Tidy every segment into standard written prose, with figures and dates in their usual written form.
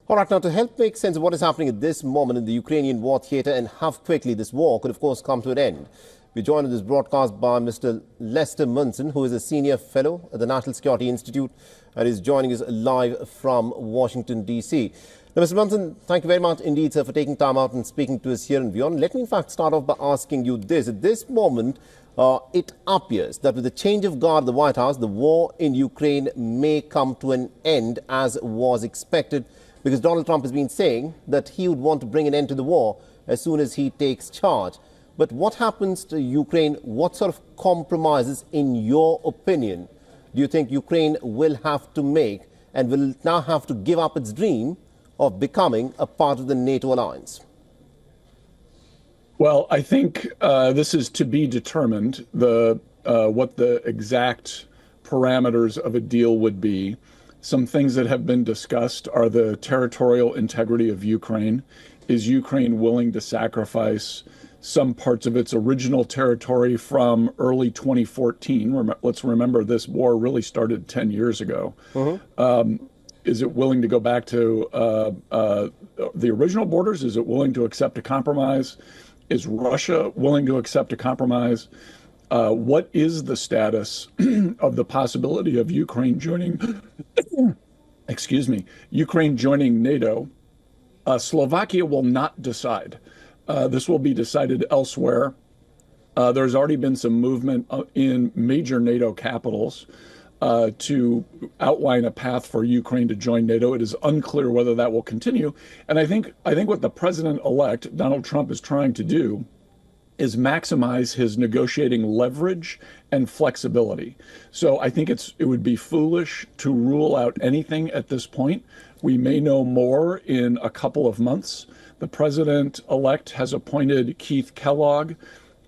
All right, now to help make sense of what is happening at this moment in the Ukrainian war theatre and how quickly this war could, of course, come to an end, we're joined in this broadcast by Mr. Lester Munson, who is a senior fellow at the National Security Institute and is joining us live from Washington, D.C. Now, Mr. Munson, thank you very much indeed, sir, for taking time out and speaking to us here in WION. Let me, in fact, start off by asking you this. At this moment, it appears that with the change of guard at the White House, the war in Ukraine may come to an end as was expected, because Donald Trump has been saying that he would want to bring an end to the war as soon as he takes charge. But what happens to Ukraine? What sort of compromises, in your opinion, do you think Ukraine will have to make and will now have to give up its dream of becoming a part of the NATO alliance? Well, I think this is to be determined, what the exact parameters of a deal would be. Some things that have been discussed are the territorial integrity of Ukraine. Is Ukraine willing to sacrifice some parts of its original territory from early 2014? Let's remember this war really started 10 years ago. Is it willing to go back to the original borders? Is it willing to accept a compromise? Is Russia willing to accept a compromise? What is the status of the possibility of Ukraine joining, Ukraine joining NATO? Slovakia will not decide. This will be decided elsewhere. There's already been some movement in major NATO capitals to outline a path for Ukraine to join NATO. It is unclear whether that will continue. And I think what the president-elect, Donald Trump, is trying to do is maximize his negotiating leverage and flexibility. So I think it would be foolish to rule out anything at this point. We may know more in a couple of months. The president-elect has appointed Keith Kellogg,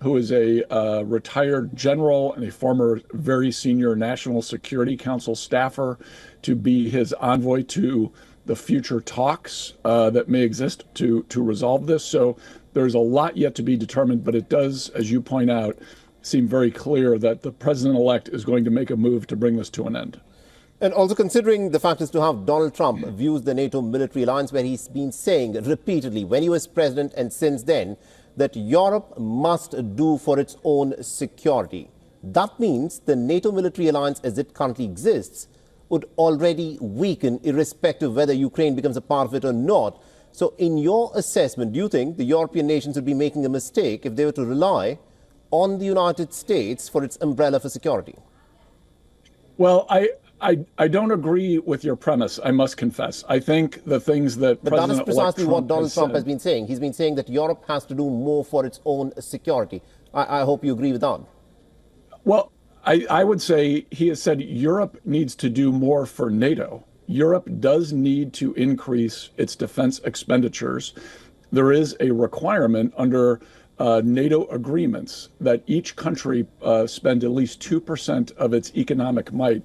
who is a retired general and a former very senior National Security Council staffer, to be his envoy to the future talks that may exist to resolve this. So there's a lot yet to be determined, but it does, as you point out, seem very clear that the president-elect is going to make a move to bring this to an end. And also considering the fact as to how Donald Trump views the NATO military alliance, where he's been saying repeatedly when he was president and since then that Europe must do for its own security. That means the NATO military alliance as it currently exists would already weaken irrespective of whether Ukraine becomes a part of it or not. So in your assessment, do you think the European nations would be making a mistake if they were to rely on the United States for its umbrella for security? Well, I don't agree with your premise, I must confess. I think the things that But that is precisely what Donald Trump has been saying. He's been saying that Europe has to do more for its own security. I hope you agree with that. Well, I would say he has said Europe needs to do more for NATO. Europe does need to increase its defense expenditures. There is a requirement under NATO agreements that each country spend at least 2% of its economic might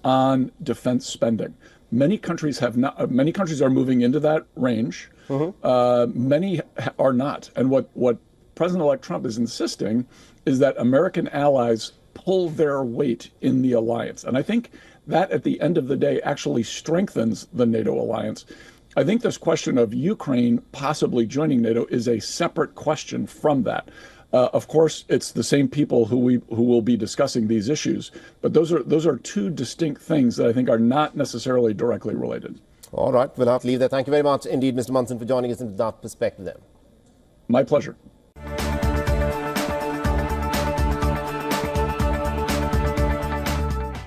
on defense spending. Many countries have not. Many countries are moving into that range. Many are not. And what President-elect Trump is insisting is that American allies pull their weight in the alliance. And I think that at the end of the day actually strengthens the NATO alliance. I think this question of Ukraine possibly joining NATO is a separate question from that. Of course, it's the same people who will be discussing these issues, but those are two distinct things that I think are not necessarily directly related. All right, we'll have to leave there. Thank you very much indeed, Mr. Munson, for joining us into that perspective there. My pleasure.